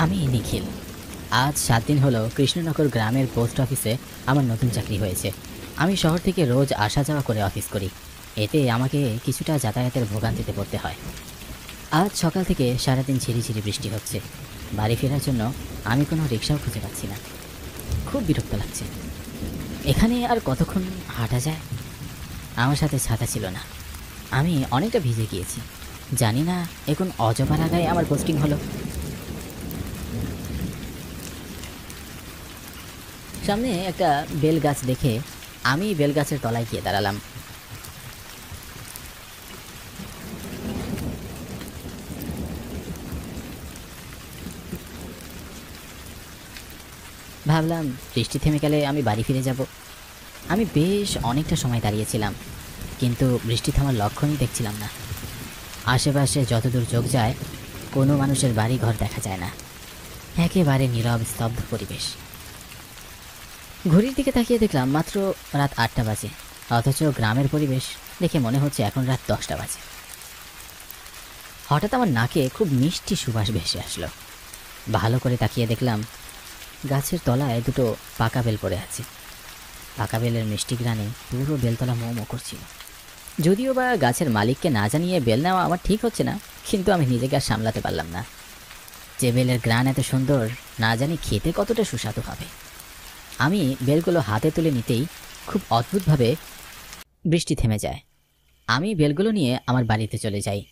আমি নিখিল। আজ 7 দিন হলো কৃষ্ণনগর গ্রামের পোস্ট অফিসে আমার নতুন চাকরি হয়েছে। আমি শহর থেকে রোজ আসা যাওয়া করে অফিস করি। এতে আমাকে কিছুটা যাতায়াতের ভোগান্তিতে পড়তে হয়। আজ সকাল থেকে সারাদিন ঝিরিঝিরি বৃষ্টি হচ্ছে। বাড়ি ফেরার জন্য আমি কোনো রিক্সাও খুঁজে পাচ্ছি না। খুব বিরক্ত লাগছে। এখানে আর কতক্ষণ হাঁটা যায়? আমার সাথে ছাতা ছিল না। আমি অনেকটা ভিজে গিয়েছি। জানি না এখন অজপা লাগায় আমার পোস্টিং হলো। সামনে একটা বেল গাছ দেখে আমি বেল গাছের তলায় গিয়ে দাঁড়ালাম। ভাবলাম বৃষ্টি থেমে গেলে আমি বাড়ি ফিরে যাব। আমি বেশ অনেকটা সময় দাঁড়িয়েছিলাম, কিন্তু বৃষ্টি থামার লক্ষণই দেখছিলাম না। আশেপাশে যতদূর চোখ যায় কোনো মানুষের বাড়ি ঘর দেখা যায় না। একেবারে নীরব স্তব্ধ পরিবেশ। ঘড়ির দিকে তাকিয়ে দেখলাম মাত্র রাত 8টা বাজে, অথচ গ্রামের পরিবেশ দেখে মনে হচ্ছে এখন রাত 10টা বাজে। হঠাৎ আমার নাকে খুব মিষ্টি সুবাস ভেসে আসলো। ভালো করে তাকিয়ে দেখলাম গাছের তলায় দুটো পাকা বেল পড়ে আছে। পাকা বেলের মিষ্টি গ্রানে পুরো বেলতলা মো মো করছিল। যদিও বা গাছের মালিককে না জানিয়ে বেল নেওয়া আমার ঠিক হচ্ছে না, কিন্তু আমি নিজেকে আর সামলাতে পারলাম না। যে বেলের গ্রান এত সুন্দর, না জানি খেতে কতটা সুস্বাদু হবে। আমি বেলগুলো হাতে তুলে নিতেই খুব অদ্ভুতভাবে বৃষ্টি থেমে যায়। আমি বেলগুলো নিয়ে আমার বাড়িতে চলে যাই।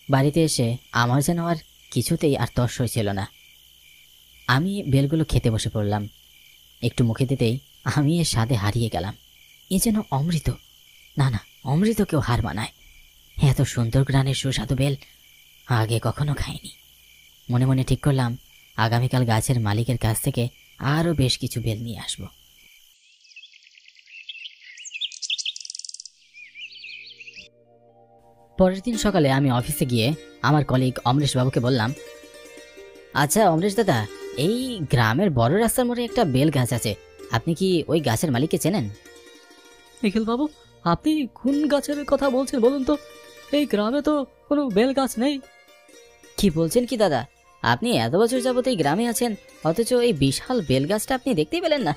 বাড়িতে এসে আমার যেন আর কিছুতেই আর তর্স হয়েছিল না। আমি বেলগুলো খেতে বসে পড়লাম। একটু মুখে দিতেই আমি এর স্বাদে হারিয়ে গেলাম। এ যেন অমৃত। না না, অমৃতকেও হার মানায়। এত সুন্দর গ্রানের সুস্বাদু বেল আগে কখনো খাইনি। মনে মনে ঠিক করলাম আগামীকাল গাছের মালিকের কাছ থেকে আরও বেশ কিছু বেল নিয়ে আসব। পরের দিন সকালে আমি অফিসে গিয়ে আমার কলিগ অমরেশ বাবুকে বললাম, আচ্ছা অমরেশ দাদা, এই গ্রামের বড় রাস্তার মোড়ে একটা বেল গাছ আছে, আপনি কি ওই গাছের মালিককে চেনেন? নিখিল বাবু, আপনি কোন গাছের কথা বলছেন বলুন তো? এই গ্রামে তো কোনো বেল গাছ নেই। কি বলছেন কি দাদা, আপনি এত বছর যাবত এই গ্রামে আছেন, অথচ এই বিশাল বেল গাছটা আপনি দেখতেই পেলেন না?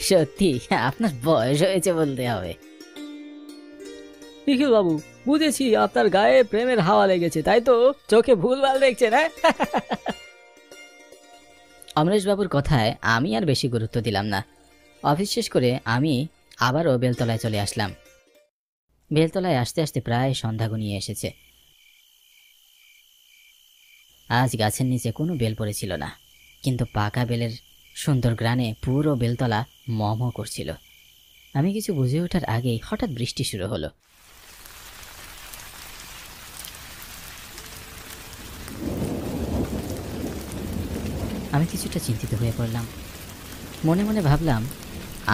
সত্যি আপনার বয়স হয়েছে বলতে হবে। নিখিল বাবু, বুঝেছি আপনার গায়ে প্রেমের হাওয়া লেগেছে, তাই তো চোখে ভুলভাল দেখছেন। হ্যাঁ, অমরেশ বাবুর কথায় আমি আর বেশি গুরুত্ব দিলাম না। অফিস শেষ করে আমি আবারও বেলতলায় চলে আসলাম। বেলতলায় আসতে আসতে প্রায় সন্ধ্যা ঘনিয়ে এসেছে। আজ গাছের নিচে কোনো বেল পড়েছিল না, কিন্তু পাকা বেলের সুন্দর গ্রানে পুরো বেলতলা ম ম করছিল। আমি কিছু বুঝে ওঠার আগেই হঠাৎ বৃষ্টি শুরু হলো। আমি কিছুটা চিন্তিত হয়ে পড়লাম। মনে মনে ভাবলাম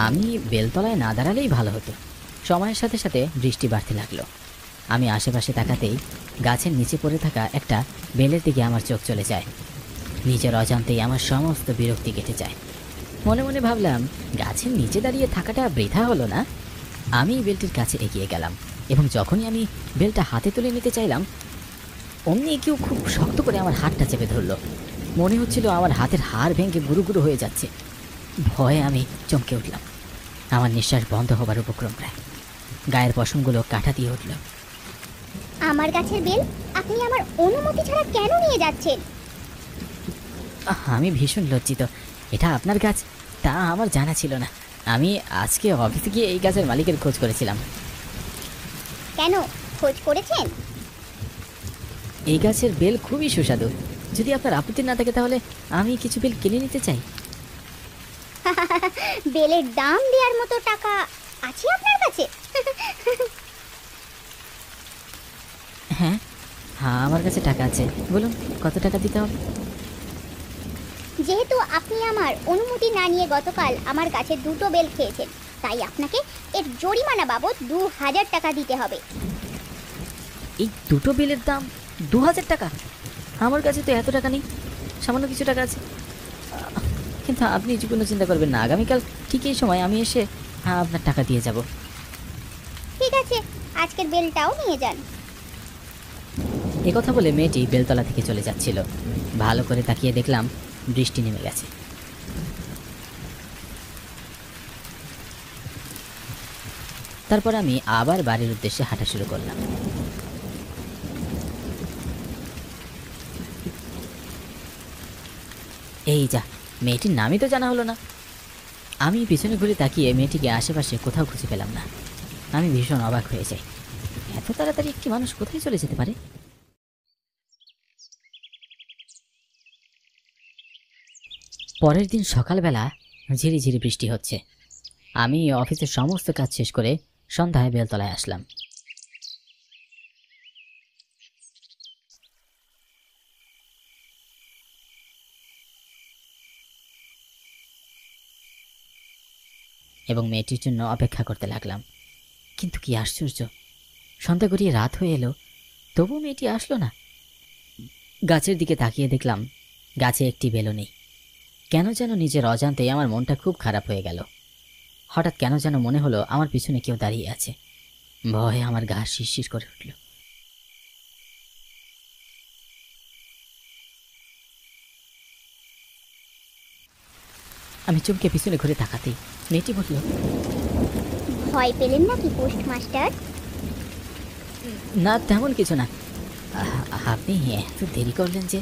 আমি বেলতলায় না দাঁড়ালেই ভালো হতো। সময়ের সাথে সাথে বৃষ্টি বাড়তে লাগলো। আমি আশেপাশে তাকাতেই গাছের নিচে পড়ে থাকা একটা বেলের দিকে আমার চোখ চলে যায়। নিজের অজান্তেই আমার সমস্ত বিরক্তি কেটে যায়। মনে মনে ভাবলাম গাছের নিচে দাঁড়িয়ে থাকাটা বৃথা হলো না। আমি বেলটির কাছে এগিয়ে গেলাম এবং যখনই আমি বেলটা হাতে তুলে নিতে চাইলাম, অমনি কেউ খুব শক্ত করে আমার হাতটা চেপে ধরল। মনে হচ্ছিল আমার হাতের হাড় ভেঙে গুরু গুরু হয়ে যাচ্ছে। ভয়ে আমি চমকে উঠলাম। আমার নিঃশ্বাস বন্ধ হবার উপক্রম প্রায়। গায়ের পশমগুলো কাঁটা দিয়ে উঠল। আমার গাছের বেল আপনি আমার অনুমতি ছাড়া কেন নিয়ে যাচ্ছেন? আমি ভীষণ লজ্জিত। এটা আপনার গাছ, তা আমার জানা ছিল না। আমি আজকে অফিসে গিয়ে এই গাছের মালিকের খোঁজ করেছিলাম। কেন খোঁজ করেছেন? এই গাছের বেল খুবই সুস্বাদু। যদি আপনার আপত্তি না থাকে তাহলে আমি কিছু বেল কিনে নিতে চাই। বেলের দাম দেওয়ার মতো টাকা আছে আপনার কাছে? হ্যাঁ হ্যাঁ, আমার কাছে টাকা আছে। বলুন কত টাকা দিতে হবে? যেহেতু আপনি আমার অনুমতি না নিয়ে গতকাল আমার গাছের দুটো বেল খেয়েছেন, তাই আপনাকে এর জরিমানা বাবদ 2000 টাকা দিতে হবে। এই দুটো বেলের দাম 2000 টাকা? আমার কাছে তো এত টাকা নেই, সামান্য কিছু টাকা আছে। কিন্তু আপনি কোনো চিন্তা করবেন না, আগামীকাল ঠিক এই সময় আমি এসে আপনার টাকা দিয়ে যাব। ঠিক আছে, আজকের বেলটাও নিয়ে যান। কথা বলে মেয়েটি বেলতলা থেকে চলে যাচ্ছিল। ভালো করে তাকিয়ে দেখলাম বৃষ্টি নেমে গেছে। তারপর আমি আবার বাড়ির উদ্দেশ্যে হাঁটা শুরু করলাম। এই যা, মেয়েটির নামই তো জানা হলো না। আমি পিছনে ঘুরে তাকিয়ে মেয়েটিকে আশেপাশে কোথাও খুঁজে পেলাম না। আমি ভীষণ অবাক হয়ে যাই, এত তাড়াতাড়ি একটি মানুষ কোথায় চলে যেতে পারে। পরের দিন সকালবেলা ঝিরিঝিরি বৃষ্টি হচ্ছে। আমি অফিসের সমস্ত কাজ শেষ করে সন্ধ্যায় বেলতলায় আসলাম। এবং মেয়েটির জন্য অপেক্ষা করতে লাগলাম। কিন্তু কি আশ্চর্য, সন্ধ্যা গড়িয়ে রাত হয়ে এলো, তবু মেয়েটি আসলো না। গাছের দিকে তাকিয়ে দেখলাম গাছে একটি বেলও নেই। কেন যেন নিজের অজান্তেই আমার মনটা খুব খারাপ হয়ে গেল। হঠাৎ কেন যেন মনে হলো আমার পিছনে কেউ দাঁড়িয়ে আছে। ভয়ে আমার গা শিরশির করে উঠল। আমি চমকে পিছনে ঘুরে তাকাতেই মেয়েটি বলল, ভয় পেলেন নাকি পোস্টমাস্টার? না, তেমন কিছু না। আপনি এত দেরি করলেন যে?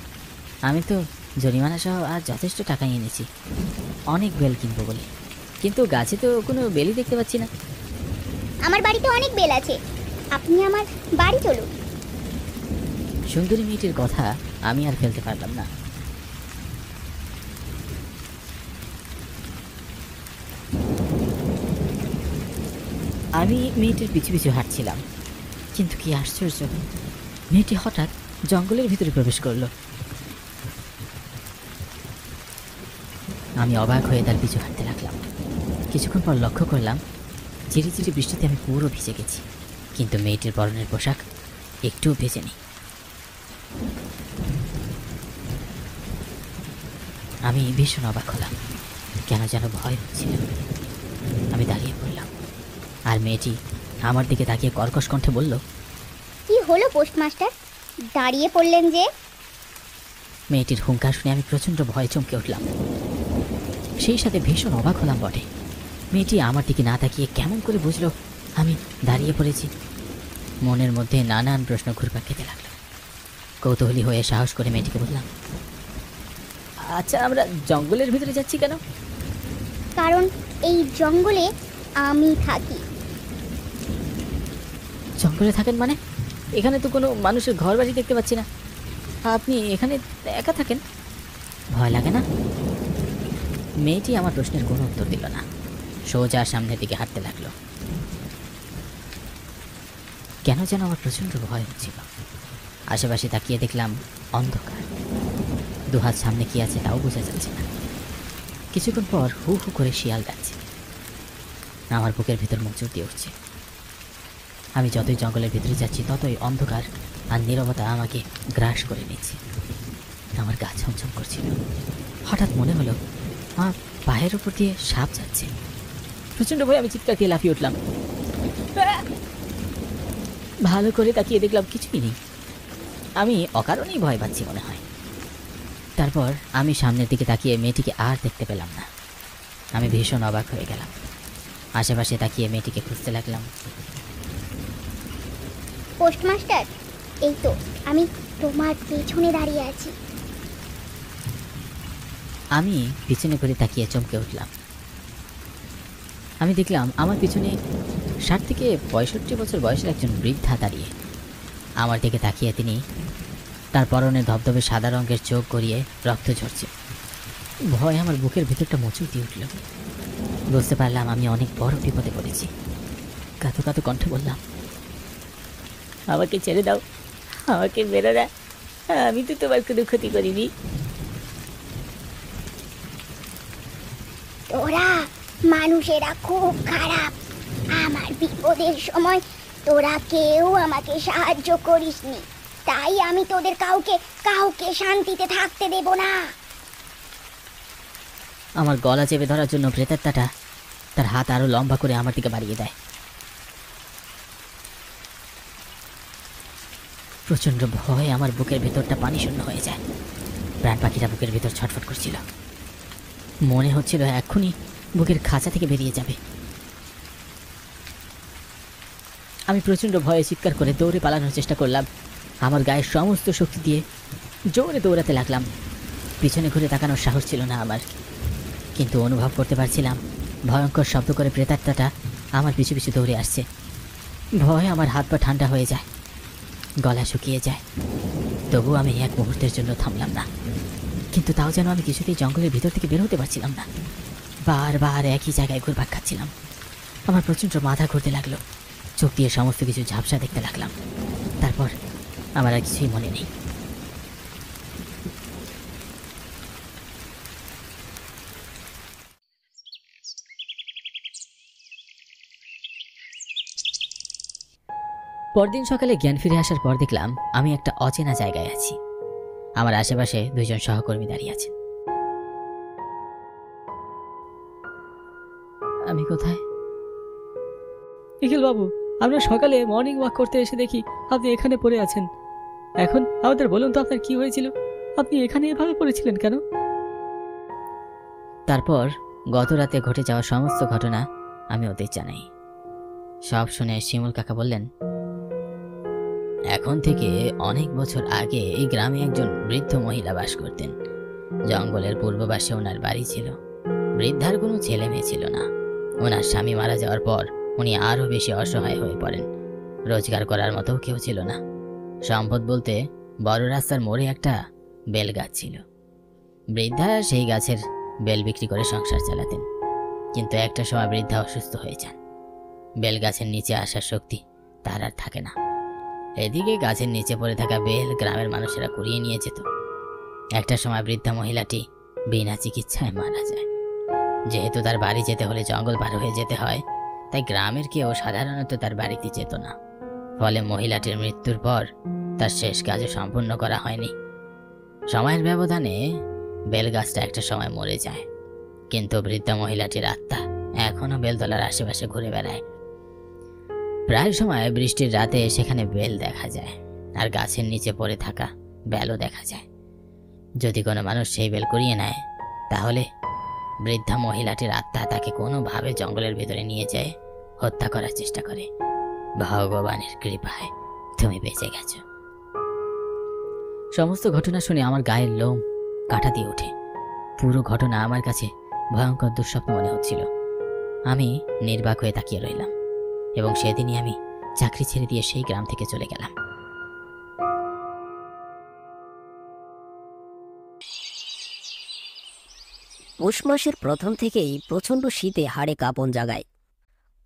আমি তো জরিমানা সহ আর যথেষ্ট টাকা এনেছি অনেক বেল কিনবো বলে, কিন্তু গাছে তো কোনো বেলই দেখতে পাচ্ছি না। আমার বাড়িতে অনেক বেল আছে, আপনি আমার বাড়ি চলুন। সুন্দরী মেয়েটির কথা আমি আর ফেলতে পারলাম না। আমি মেয়েটির পিছু পিছু হাঁটছিলাম, কিন্তু কি আশ্চর্য, মেয়েটি হঠাৎ জঙ্গলের ভিতরে প্রবেশ করলো। আমি অবাক হয়ে তার পিছু হাঁটতে লাগলাম। কিছুক্ষণ পর লক্ষ্য করলাম ঝিরিঝিরি বৃষ্টিতে আমি পুরো ভিজে গেছি, কিন্তু মেয়েটির পরনের পোশাক একটুও ভেজেনি। আমি ভীষণ অবাক হলাম, কেন যেন ভয় হচ্ছিল। আমি দাঁড়িয়ে পড়লাম, আর মেয়েটি আমার দিকে তাকিয়ে কর্কশ কণ্ঠে বলল, কি হলো পোস্টমাস্টার, দাঁড়িয়ে পড়লেন যে? মেয়েটির হুঙ্কার শুনে আমি প্রচণ্ড ভয়ে চমকে উঠলাম, সেই সাথে ভীষণ অবাক হলাম বটে। মেয়েটি আমার দিকে না তাকিয়ে কেমন করে বুঝলো আমি দাঁড়িয়ে পড়েছি। মনের মধ্যে নানান প্রশ্ন ঘুরপাক খেতে লাগলো। কৌতূহলী হয়ে সাহস করে মেয়েটিকে বললাম, আচ্ছা, আমরা জঙ্গলের ভিতরে যাচ্ছি কেন? কারণ এই জঙ্গলে আমি থাকি। জঙ্গলে থাকেন মানে? এখানে তো কোনো মানুষের ঘর বাড়ি দেখতে পাচ্ছি না, আপনি এখানে একা থাকেন? ভয় লাগে না? মেয়েটি আমার প্রশ্নের কোনো উত্তর দিল না, সোজা সামনের দিকে হাঁটতে লাগলো। কেন যেন আমার প্রচণ্ড ভয় হচ্ছিল। আশেপাশে তাকিয়ে দেখলাম অন্ধকার, দুহাত সামনে কি আছে তাও বোঝা যাচ্ছে না। কিছুক্ষণ পর হু হু করে শিয়াল ডাকছে। আমার বুকের ভিতর মোচড় দিয়ে উঠছে। আমি যতই জঙ্গলের ভিতরে যাচ্ছি ততই অন্ধকার আর নীরবতা আমাকে গ্রাস করে নিচ্ছে। আমার গা ছমছম করছিল। হঠাৎ মনে হলো আমার পায়ের উপর দিয়ে সাপ যাচ্ছে। প্রচণ্ড ভয়ে আমি চিৎকার দিয়ে লাফিয়ে উঠলাম। ভালো করে তাকিয়ে দেখলাম কিছুই নেই। আমি অকারণেই ভয় পাচ্ছি মনে হয়। তারপর আমি সামনের দিকে তাকিয়ে মেয়েটিকে আর দেখতে পেলাম না। আমি ভীষণ অবাক হয়ে গেলাম। আশেপাশে তাকিয়ে মেয়েটিকে খুঁজতে লাগলাম। পোস্টমাস্টার, এই তো আমি তোমার পেছনে দাঁড়িয়ে আছি। আমি পিছনে করে তাকিয়ে চমকে উঠলাম। আমি দেখলাম আমার পিছনে 60 থেকে 65 বছর বয়সের একজন বৃদ্ধা দাঁড়িয়ে। আমার দিকে তাকিয়ে তিনি তার পরনে ধবধবে সাদা রঙের চোখ গড়িয়ে রক্ত ঝরছে। ভয় আমার বুকের ভিতরটা মোচড় দিয়ে উঠল। বুঝতে পারলাম আমি অনেক বড় বিপদে পড়েছি। কাঁদো কাঁদো কণ্ঠে বললাম, আমাকে ছেড়ে দাও, আমাকে বেরো না, আমি তো তোমার কোনো ক্ষতি করিনি। তোরা মানুষেরা খুব খারাপ, আমার বিপদের সময় তোরা কেউ আমাকে সাহায্য করিসনি, তাই আমি তোদের কাউকে কাউকে শান্তিতে থাকতে দেব না। আমার গলা চেপে ধরার জন্য প্রেতাত্মাটা তার হাত আরো লম্বা করে আমার দিকে বাড়িয়ে দেয়। প্রচন্ড ভয়ে আমার বুকের ভেতরটা পানি শূন্য হয়ে যায়। প্রাণ পাখিটা বুকের ভেতর ছটফট করছিল। মনে হচ্ছিল এক্ষুনি বুকের খাঁচা থেকে বেরিয়ে যাবে। আমি প্রচন্ড ভয়ে চিৎকার করে দৌড়ে পালানোর চেষ্টা করলাম। আমার গায়ের সমস্ত শক্তি দিয়ে জোরে দৌড়াতে লাগলাম। পিছনে ঘুরে তাকানোর সাহস ছিল না আমার, কিন্তু অনুভব করতে পারছিলাম ভয়ঙ্কর শব্দ করে প্রেতাত্মাটা আমার পিছু পিছু দৌড়ে আসছে। ভয়ে আমার হাত পা ঠান্ডা হয়ে যায়, গলা শুকিয়ে যায়। তবু আমি এক মুহূর্তের জন্য থামলাম না, কিন্তু তাও যেন আমি কিছুতেই জঙ্গলের ভিতর থেকে বের হতে পারছিলাম না। বারবার একই জায়গায় ঘুরপাক খাচ্ছিলাম। আমার প্রচণ্ড মাথা ঘুরতে লাগলো, চোখ দিয়ে সমস্ত কিছু ঝাপসা দেখতে লাগলাম। তারপর আমার আর কিছুই মনে নেই। পরদিন সকালে জ্ঞান ফিরে আসার পর দেখলাম আমি একটা অচেনা জায়গায় আছি। আমার আশেপাশে দুইজন সহকর্মী দাঁড়িয়ে আছেন। আমি কোথায়? নিখিল বাবু, আমরা সকালে মর্নিং ওয়াক করতে এসে দেখি আপনি এখানে পড়ে আছেন। এখন আমাদের বলুন তো আপনার কি হয়েছিল? আপনি এখানে এভাবে পড়েছিলেন কেন? তারপর গত রাতে ঘটে যাওয়া সমস্ত ঘটনা আমি ওদের জানাই। সব শুনে শিমুল কাকা বললেন, এখন থেকে অনেক বছর আগে এই গ্রামে একজন বৃদ্ধ মহিলা বাস করতেন। জঙ্গলের পূর্ব পাশে ওনার বাড়ি ছিল। বৃদ্ধার কোনো ছেলে মেয়ে ছিল না। ওনার স্বামী মারা যাওয়ার পর উনি আরও বেশি অসহায় হয়ে পড়েন। রোজগার করার মতো কেউ ছিল না। সম্পদ বলতে বড় রাস্তার মোড়ে একটা বেল গাছ ছিল। বৃদ্ধা সেই গাছের বেল বিক্রি করে সংসার চালাতেন। কিন্তু একটা সময় বৃদ্ধা অসুস্থ হয়ে যান। বেল গাছের নিচে আসার শক্তি তার আর থাকে না। এদিকে গাছের নিচে পড়ে থাকা বেল গ্রামের মানুষেরা কুড়িয়ে নিয়ে যেত। একটা সময় বৃদ্ধা মহিলাটি বিনা চিকিৎসায় মারা যায়। যেহেতু তার বাড়ি যেতে হলে জঙ্গল পার হয়ে যেতে হয়, তাই গ্রামের কেউ সাধারণত তার বাড়িতে যেত না। ফলে মহিলাটির মৃত্যুর পর তার শেষ কাজও সম্পূর্ণ করা হয়নি। সময়ের ব্যবধানে বেলগাছটা একটা সময় মরে যায়, কিন্তু বৃদ্ধা মহিলাটির আত্মা এখনো বেলতলার আশেপাশে ঘুরে বেড়ায়। প্রায় সময় বৃষ্টির রাতে সেখানে বেল দেখা যায়, আর গাছের নিচে পড়ে থাকা বেলও দেখা যায়। যদি কোনো মানুষ সেই বেল কুড়িয়ে নেয়, তাহলে বৃদ্ধা মহিলাটির আত্মা তাকে কোনোভাবে জঙ্গলের ভিতরে নিয়ে যায় হত্যা করার চেষ্টা করে। ভগবানের কৃপায় তুমি বেঁচে গেছো। সমস্ত ঘটনা শুনে আমার গায়ের লোম কাটা দিয়ে ওঠে। পুরো ঘটনা আমার কাছে ভয়ঙ্কর দুঃস্বপ্ন মনে হচ্ছিল। আমি নির্বাক হয়ে তাকিয়ে রইলাম এবং সেদিনই আমি চাকরি ছেড়ে দিয়ে সেই গ্রাম থেকে চলে গেলাম। পৌষ মাসের প্রথম থেকেই প্রচণ্ড শীতে হাড়ে কাঁপন জাগায়।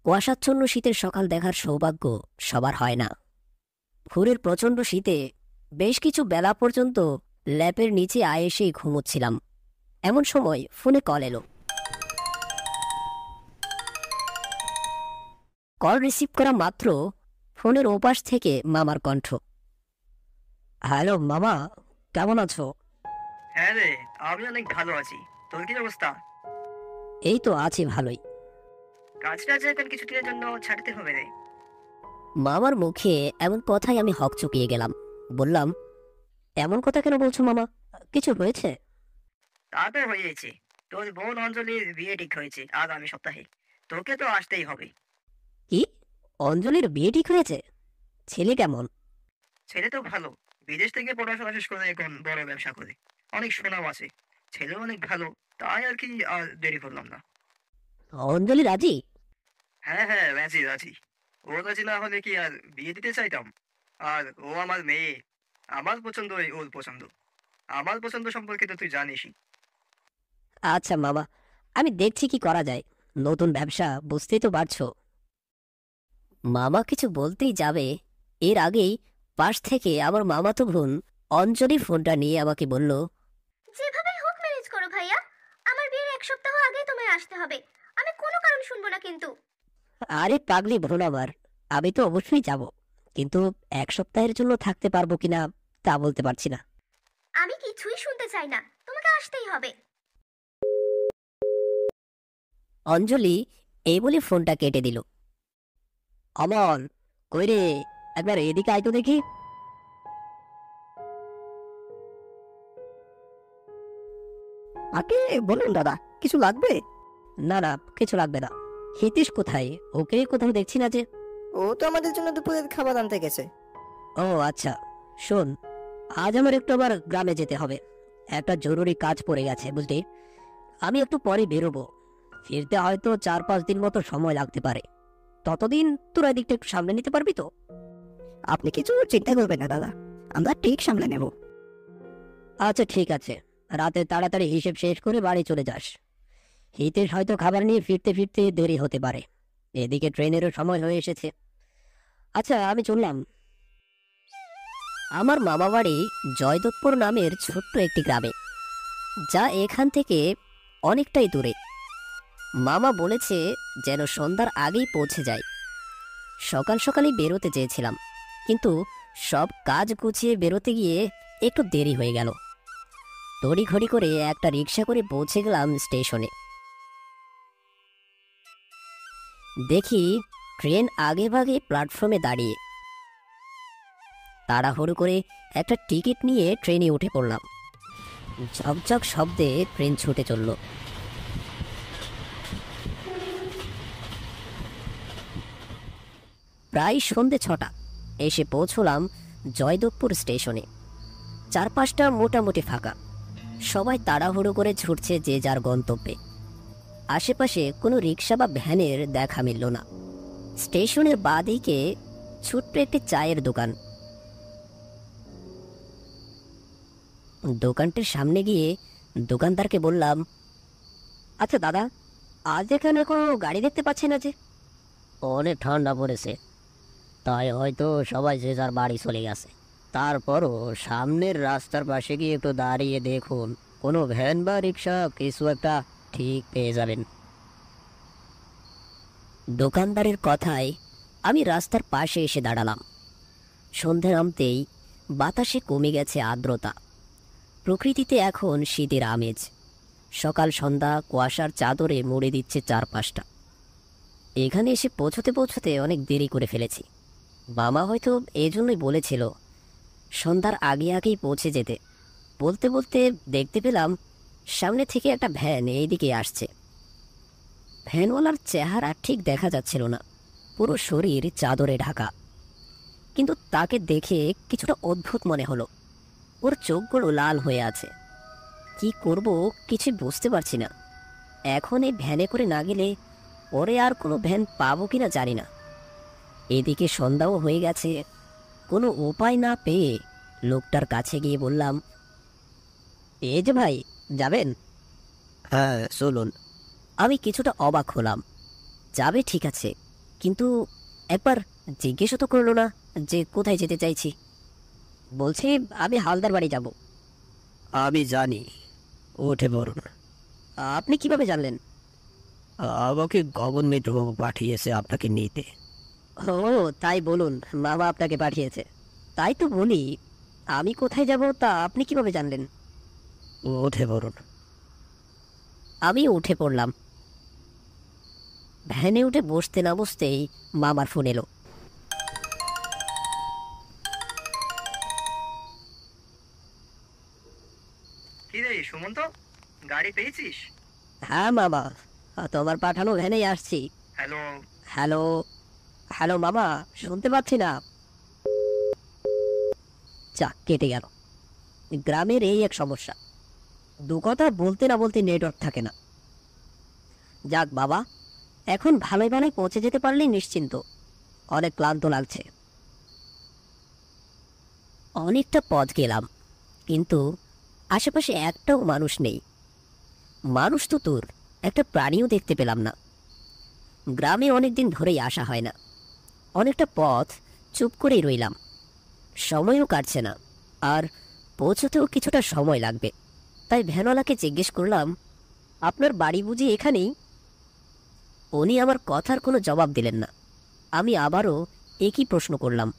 কুয়াশাচ্ছন্ন শীতের সকাল দেখার সৌভাগ্য সবার হয় না। ভোরের প্রচণ্ড শীতে বেশ কিছু বেলা পর্যন্ত ল্যাপের নিচে আয়েসেই ঘুমোচ্ছিলাম। এমন সময় ফোনে কল এলো। কল রিসিভ করা মাত্র ফোনের ওপাশ থেকে মামার কণ্ঠ। হ্যালো মামা, কেমন আছো? হ্যাঁ রে, আমি অনেক ভালো আছি। তোর কি অবস্থা? এই তো আছি ভালোই। কাজটা এখন কিছুদিনের জন্য ছাড়তে হবে রে। মামার মুখে এমন কথাই আমি হকচকিয়ে গেলাম। বললাম, এমন কথা কেন বলছো মামা? কিছু হয়েছে? তা তো হয়েছে। তোর বোন অঞ্জলির বিয়ে ঠিক হয়েছে আগামী সপ্তাহে। তোকে তো আসতেই হবে। কি? অঞ্জলির বিয়ে ঠিক হয়েছে? ছেলে কেমন? ছেলে তো ভালো, বিদেশ থেকে পড়াশোনা শেষ করে এখন বড় ব্যবসা করে। অনেক সুনাম আছে। ছেলেও অনেক ভালো, তাই আর কি আর দেরি করলাম না। অঞ্জলি রাজি? হ্যাঁ হ্যাঁ, রাজি রাজি। ও রাজি না হলে কি আর বিয়ে দিতে চাইতাম? আর ও আমার মেয়ে। আমার পছন্দই ওর পছন্দ। আমার পছন্দ সম্পর্কে তো তুই জানিসই। আচ্ছা মামা, আমি দেখছি কি করা যায়। নতুন ব্যবসা, বুঝতেই তো পারছো। মামা কিছু বলতেই যাবে, এর আগেই পাশ থেকে আমার মামাতো বোন অঞ্জলি ফোনটা নিয়ে আমাকে বলল, যেভাবে হোক ম্যানেজ করো ভাইয়া, আমার বিয়ের এক সপ্তাহ আগে তোমায় আসতে হবে। আমি কোনো কারণ শুনবো না কিন্তু। আরে পাগলি বোন আমার, আমি তো অবশ্যই যাব, কিন্তু 1 সপ্তাহের জন্য থাকতে পারবো কিনা তা বলতে পারছি না। আমি কিছুই শুনতে চাই না, তোমাকে আসতেই হবে। অঞ্জলি এই বলে ফোনটা কেটে দিল। অমল, কই রে, একবার এদিকে আয় তো দেখি। আগে বলুন দাদা, কিছু লাগবে? না না, কিছু লাগবে না। হিতেশ কোথায়? ওকে কোথাও দেখছি না যে। ও তো আমাদের জন্য দুপুরের খাবার আনতে গেছে। ও আচ্ছা, শোন, আজ আমার একটু আবার গ্রামে যেতে হবে। একটা জরুরি কাজ পড়ে গেছে বুঝলি। আমি একটু পরে বেরোবো, ফিরতে হয়তো 4-5 দিন মতো সময় লাগতে পারে। ততদিন তোরা এদিকটা একটু সামলে নিতে পারবি তো? আপনি কিছু চিন্তা করবেন না দাদা, আমরা ঠিক সামলে নেব। আচ্ছা ঠিক আছে, রাতে তাড়াতাড়ি হিসেব শেষ করে বাড়ি চলে যাস। হিতেশ হয়তো খাবার নিয়ে ফিরতে ফিরতে দেরি হতে পারে, এদিকে ট্রেনেরও সময় হয়ে এসেছে। আচ্ছা আমি চললাম। আমার মামা বাড়ি জয়দেবপুর নামের ছোট্ট একটি গ্রামে, যা এখান থেকে অনেকটাই দূরে। মামা বলেছে যেন সন্ধ্যার আগেই পৌঁছে যায়। সকাল সকালই বেরোতে চেয়েছিলাম, কিন্তু সব কাজ গুছিয়ে বেরোতে গিয়ে একটু দেরি হয়ে গেল। তড়িঘড়ি করে একটা রিক্সা করে পৌঁছে গেলাম স্টেশনে। দেখি ট্রেন আগে ভাগে প্ল্যাটফর্মে দাঁড়িয়ে। তাড়াহুড়ো করে একটা টিকিট নিয়ে ট্রেনে উঠে পড়লাম। ঝকঝক শব্দে ট্রেন ছুটে চলল। প্রায় সন্ধে 6টা এসে পৌঁছলাম জয়দেবপুর স্টেশনে। চারপাশটা মোটামুটি ফাঁকা, সবাই তাড়াহুড়ো করে ছুটছে যে যার গন্তব্যে। আশেপাশে কোনো রিক্সা বা ভ্যানের দেখা মিলল না। স্টেশনের বাঁদিকে ছোট্ট একটি চায়ের দোকান। দোকানটির সামনে গিয়ে দোকানদারকে বললাম, আচ্ছা দাদা, আজ এখানে কোনো গাড়ি দেখতে পাচ্ছি না যে। অনেক ঠান্ডা পড়েছে, তাই হয়তো সবাই যে যার বাড়ি চলে গেছে। তারপরও সামনের রাস্তার পাশে গিয়ে একটু দাঁড়িয়ে দেখুন, কোনো ভ্যান বা রিক্সা কিছু একটা ঠিক পেয়ে যাবেন। দোকানদারের কথায় আমি রাস্তার পাশে এসে দাঁড়ালাম। সন্ধে নামতেই বাতাসে কমে গেছে আর্দ্রতা। প্রকৃতিতে এখন শীতের আমেজ। সকাল সন্ধ্যা কুয়াশার চাদরে মুড়ে দিচ্ছে চারপাশটা। এখানে এসে পৌঁছতে পৌঁছতে অনেক দেরি করে ফেলেছি। মামা হয়তো এজন্যই বলেছিল সন্ধ্যার আগে আগেই পৌঁছে যেতে। বলতে বলতে দেখতে পেলাম সামনে থেকে একটা ভ্যান এইদিকে আসছে। ভ্যানওয়ালার চেহারা ঠিক দেখা যাচ্ছিল না, পুরো শরীর চাদরে ঢাকা। কিন্তু তাকে দেখে কিছুটা অদ্ভুত মনে হলো। ওর চোখগুলো লাল হয়ে আছে। কি করব কিছু বুঝতে পারছি না। এখন এই ভ্যানে করে না গেলে পরে আর কোনো ভ্যান পাবো কিনা জানি না। এদিকে সন্ধ্যাও হয়ে গেছে। কোনো উপায় না পেয়ে লোকটার কাছে গিয়ে বললাম, এই যে ভাই, যাবেন? হ্যাঁ চলুন। আমি কিছুটা অবাক হলাম। যাবে ঠিক আছে, কিন্তু একবার জিজ্ঞেসও তো করলো না যে কোথায় যেতে চাইছি। বলছি আমি হালদার বাড়ি যাব। আমি জানি, উঠে পড়ুন। আপনি কিভাবে জানলেন? আমাকে গগন মিত্রবাবু পাঠিয়েছে আপনাকে নিতে। ও তাই বলুন, মামা আপনাকে পাঠিয়েছে। তাই তো বলি, আমি কোথায় যাব তা আপনি কিভাবে জানলেন? উঠে পড়ুন। আমি উঠে পড়লাম। ভ্যানে উঠে বসতে না বসতেই মামার ফোন এলো। কি রে সুমন্ত, গাড়ি পেয়েছিস? হ্যাঁ মামা, তোমার পাঠানো ভ্যানেই আসছি। হ্যালো। হ্যালো হ্যালো মামা, শুনতে পাচ্ছি না। যা, কেটে গেল। গ্রামের এই এক সমস্যা, দু কথা বলতে না বলতে নেটওয়ার্ক থাকে না। যাক বাবা, এখন ভালোই ভালোই পৌঁছে যেতে পারলেই নিশ্চিন্ত। অনেক ক্লান্ত লাগছে। অনেকটা পথ গেলাম, কিন্তু আশেপাশে একটাও মানুষ নেই। মানুষ তো দূর, একটা প্রাণীও দেখতে পেলাম না। গ্রামে অনেকদিন ধরেই আসা হয় না। অনেকটা পথ চুপ করেই রইলাম। সময়ও কাটছে না, আর পৌঁছতেও কিছুটা সময় লাগবে। তাই ভ্যানওয়ালাকে জিজ্ঞেস করলাম, আপনার বাড়ি বুঝি এখানেই? উনি আমার কথার কোনো জবাব দিলেন না। আমি আবারও একই প্রশ্ন করলাম,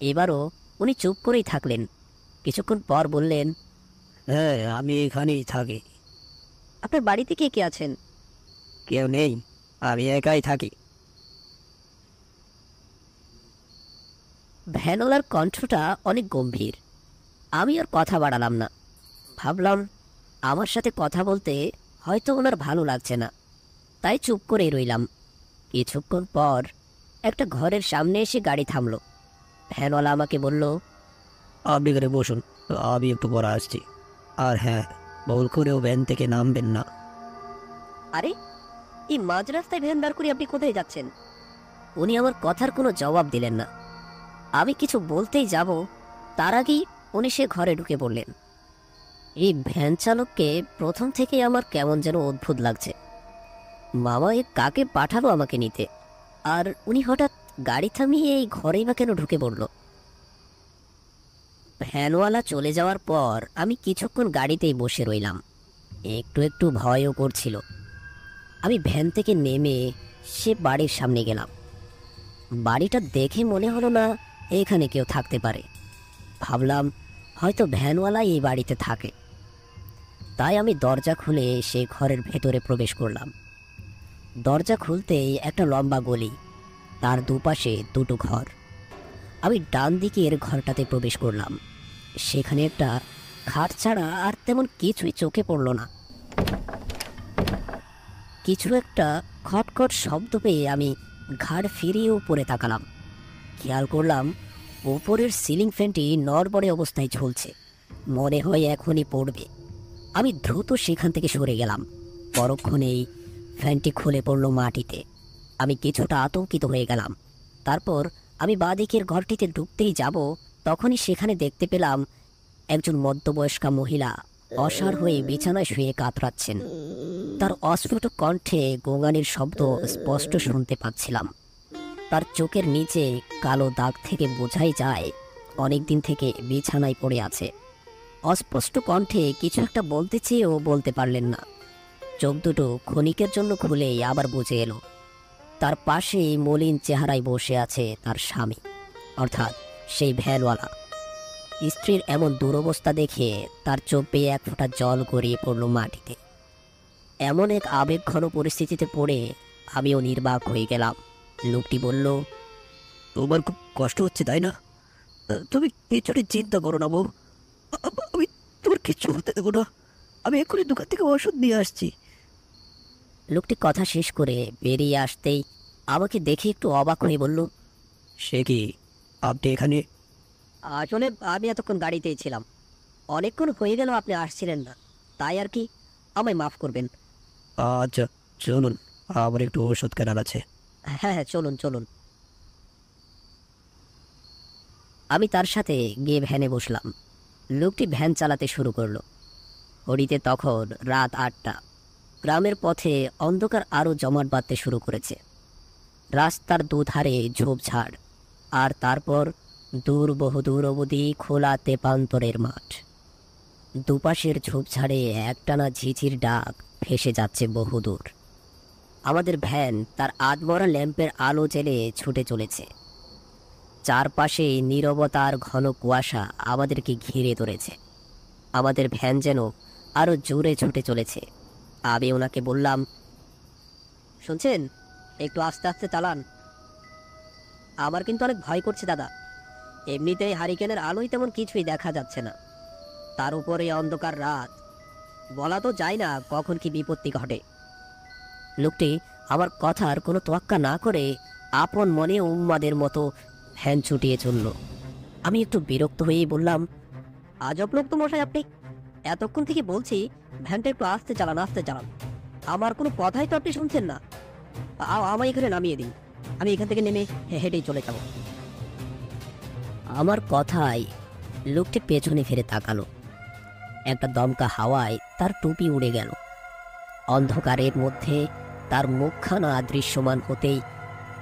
এবারও উনি চুপ করেই থাকলেন। কিছুক্ষণ পর বললেন, হ্যাঁ, আমি এখানেই থাকি। আপনার বাড়িতে কে কে আছেন? কেউ নেই, আমি একাই থাকি। ভ্যানওয়ালার কণ্ঠটা অনেক গম্ভীর। আমি আর কথা বাড়ালাম না। ভাবলাম আমার সাথে কথা বলতে হয়তো ওনার ভালো লাগছে না, তাই চুপ করেই রইলাম। কিছুক্ষণ পর একটা ঘরের সামনে এসে গাড়ি থামলো। ভ্যানওয়ালা আমাকে বলল, আপনি এখানে বসুন, আমি একটু পরে আসছি। আর হ্যাঁ, ভুল করেও ভ্যান থেকে নামবেন না। আরে, এই মাঝ রাস্তায় ভ্যান দাঁড় করে আপনি কোথায় যাচ্ছেন? উনি আমার কথার কোনো জবাব দিলেন না। আমি কিছু বলতেই যাব, তার আগেই উনি সে ঘরে ঢুকে পড়লেন। এই ভ্যান চালককে প্রথম থেকেই আমার কেমন যেন অদ্ভুত লাগছে। মামা এ কাকে পাঠালো আমাকে নিতে, আর উনি হঠাৎ গাড়ি থামিয়ে এই ঘরেই বা কেন ঢুকে পড়ল? ভ্যানওয়ালা চলে যাওয়ার পর আমি কিছুক্ষণ গাড়িতেই বসে রইলাম। একটু একটু ভয়ও করছিল। আমি ভ্যান থেকে নেমে সে বাড়ির সামনে গেলাম। বাড়িটা দেখে মনে হলো না এখানে কেউ থাকতে পারে। ভাবলাম হয়তো ভ্যানওয়ালা এই বাড়িতে থাকে। তাই আমি দরজা খুলে সেই ঘরের ভেতরে প্রবেশ করলাম। দরজা খুলতেই একটা লম্বা গলি, তার দুপাশে দুটো ঘর। আমি ডান দিকের ঘরটাতে প্রবেশ করলাম। সেখানে একটা খাট ছাড়া আর তেমন কিছুই চোখে পড়ল না। কিছু একটা খটখট শব্দ পেয়ে আমি ঘাড় ফিরিয়ে উপরে তাকালাম। খেয়াল করলাম উপরের সিলিং ফ্যানটি নড়বড়ে অবস্থায় ঝুলছে, মনে হয় এখনই পড়বে। আমি দ্রুত সেখান থেকে সরে গেলাম। পরক্ষণেই ফ্যানটি খুলে পড়ল মাটিতে। আমি কিছুটা আতঙ্কিত হয়ে গেলাম। তারপর আমি বাঁদিকের ঘরটিতে ঢুকতেই যাব, তখনই সেখানে দেখতে পেলাম একজন মধ্যবয়স্কা মহিলা অসাড় হয়ে বিছানায় শুয়ে কাতরাচ্ছেন। তার অস্ফুট কণ্ঠে গোঙানির শব্দ স্পষ্ট শুনতে পাচ্ছিলাম। তার চোখের নিচে কালো দাগ থেকে বোঝাই যায় অনেকদিন থেকে বিছানায় পড়ে আছে। অস্পষ্ট কণ্ঠে কিছু একটা বলতে চেয়েও বলতে পারলেন না। চোখ দুটো ক্ষণিকের জন্য খুলেই আবার বুঝে এলো। তার পাশেই মলিন চেহারায় বসে আছে তার স্বামী, অর্থাৎ সেই ভ্যানওয়ালা। স্ত্রীর এমন দুরবস্থা দেখে তার চোখ বেয়ে এক ফোঁটা জল গড়িয়ে পড়ল মাটিতে। এমন এক আবেগঘন পরিস্থিতিতে পড়ে আমিও নির্বাক হয়ে গেলাম। লোকটি বলল, তোমার খুব কষ্ট হচ্ছে তাই না? তুমি কিছুটা চিন্তা করো না বউ, আমি তোমার কিচ্ছু হতে দেবো না। আমি এক্ষুনি দোকান থেকে ওষুধ নিয়ে আসছি। লোকটি কথা শেষ করে বেরিয়ে আসতেই আমাকে দেখে একটু অবাক হয়ে বলল, সে কি, আপনি এখানে? আসলে আমি এতক্ষণ গাড়িতেই ছিলাম। অনেকক্ষণ হয়ে গেল আপনি আসছিলেন না, তাই আর কি। আমায় মাফ করবেন। আচ্ছা, চলুন, আমার একটু ওষুধ কেনার আছে। হ্যাঁ হ্যাঁ, চলুন চলুন। আমি তার সাথে গিয়ে ভ্যানে বসলাম। লোকটি ভ্যান চালাতে শুরু করলো। ঘড়িতে তখন রাত 8টা। গ্রামের পথে অন্ধকার আরও জমাট বাঁধতে শুরু করেছে। রাস্তার দুধারে ঝোপঝাড়, আর তারপর দূর বহুদূর অবধি খোলা তেপান্তরের মাঠ। দুপাশের ঝোপঝাড়ে একটানা ঝিঝির ডাক ভেসে যাচ্ছে বহুদূর। আমাদের ভ্যান তার আধমরা ল্যাম্পের আলো জেলে ছুটে চলেছে। চারপাশে নীরবতার ঘন কুয়াশা আমাদেরকে ঘিরে ধরেছে। আমাদের ভ্যান যেন আরো জোরে ছুটে চলেছে। আমি ওনাকে বললাম, শুনছেন, একটু আস্তে আস্তে চালান। আমার কিন্তু অনেক ভয় করছে দাদা। এমনিতেই হারিকেনের আলোয় তেমন কিছুই দেখা যাচ্ছে না, তার উপরে অন্ধকার রাত, বলা তো যায় না কখন কি বিপত্তি ঘটে। লোকটি আমার কথার কোনো তোয়াক্কা না করে আপন মনে উন্মাদের মতো ভ্যান ছুটিয়ে চলল। আমি একটু বিরক্ত হয়েই বললাম, আজব লোক তো মশাই আপনি। এতক্ষণ থেকে বলছি ভ্যানটা একটু আস্তে চালান, আস্তে চালান। আমার কোনো কথাই তো আপনি শুনছেন না। আমায় এখানে নামিয়ে দিন, আমি এখান থেকে নেমে হেঁটেই চলে যাব। আমার কথায় লোকটি পেছনে ফিরে তাকালো। একটা দমকা হাওয়ায় তার টুপি উড়ে গেল। অন্ধকারের মধ্যে তার মুখখানা দৃশ্যমান হতেই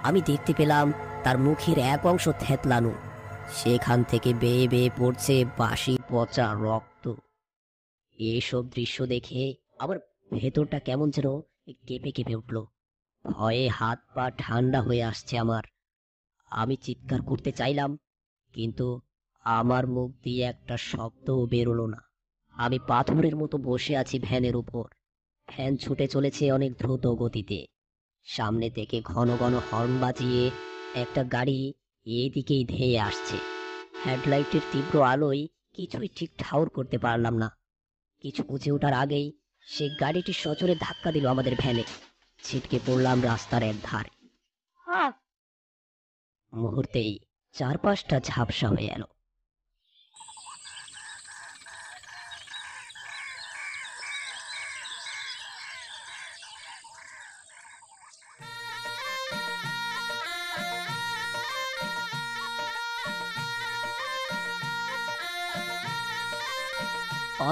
আমি দেখতে পেলাম তার মুখের এক অংশ থেতলানো, সেখান থেকে বেয়ে বেয়ে পড়ছে বাসি পচা রক্ত। এসব দৃশ্য দেখে আমার ভেতরটা কেমন যেন কেঁপে কেঁপে উঠল। ভয়ে হাত পা ঠান্ডা হয়ে আসছে আমার। আমি চিৎকার করতে চাইলাম, কিন্তু আমার মুখ দিয়ে একটা শব্দও বেরোলো না। আমি পাথরের মতো বসে আছি ভ্যানের উপর। ভ্যান ছুটে চলেছে অনেক দ্রুত গতিতে। সামনে থেকে ঘন ঘন হর্ন বাজিয়ে একটা গাড়ি এদিকেই ধেয়ে আসছে। হেডলাইটের তীব্র আলোয় কিছুই ঠিক ঠাউর করতে পারলাম না। কিছু বুঝে ওঠার আগেই সেই গাড়িটি সজোরে ধাক্কা দিল আমাদের ভ্যানে। ছিটকে পড়লাম রাস্তার এক ধারে। মুহূর্তেই চারপাশটা ঝাপসা হয়ে এলো।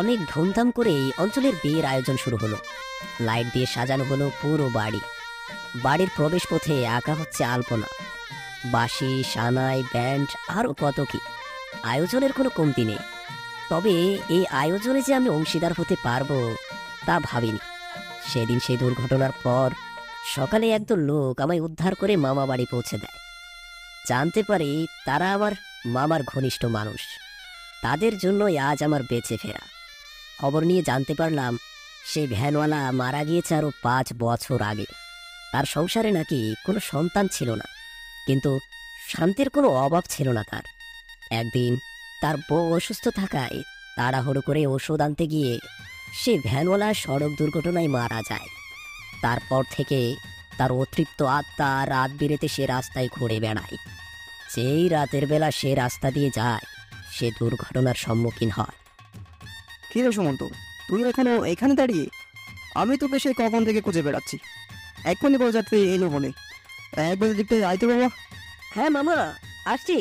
অনেক ধুমধাম করেই অঞ্চলের বিয়ের আয়োজন শুরু হলো। লাইট দিয়ে সাজানো হলো পুরো বাড়ি। বাড়ির প্রবেশ পথে আঁকা হচ্ছে আলপনা, বাঁশি, সানাই, ব্যান্ড, আরও কত কি। আয়োজনের কোনো কমতি নেই। তবে এই আয়োজনে যে আমি অংশীদার হতে পারবো তা ভাবিনি। সেদিন সেই দুর্ঘটনার পর সকালে একদল লোক আমায় উদ্ধার করে মামা বাড়ি পৌঁছে দেয়। জানতে পারি তারা আমার মামার ঘনিষ্ঠ মানুষ। তাদের জন্যই আজ আমার বেঁচে ফেরা। খবর নিয়ে জানতে পারলাম সেই ভ্যানওয়ালা মারা গিয়েছে আরো 5 বছর আগে। তার সংসারে নাকি কোনো সন্তান ছিল না, কিন্তু শান্তির কোনো অভাব ছিল না তার। একদিন তার বউ অসুস্থ থাকায় তাড়াহুড়ো করে ওষুধ আনতে গিয়ে সে ভ্যানওয়ালা সড়ক দুর্ঘটনায় মারা যায়। তারপর থেকে তার অতৃপ্ত আত্মা রাত বিরেতে সে রাস্তায় ঘুরে বেড়ায়। যেই রাতের বেলা সে রাস্তা দিয়ে যায় সে দুর্ঘটনার সম্মুখীন হয়। কি রে সুমন্ত, তুই এখনো এখানে দাঁড়িয়ে? আমি তোকে সে কখন থেকে খুঁজে বেড়াচ্ছি। এক্ষুনি বরযাত্রী এলো বলে একবার দিকটা আইতে বাবা। হ্যাঁ মামা, আসছি।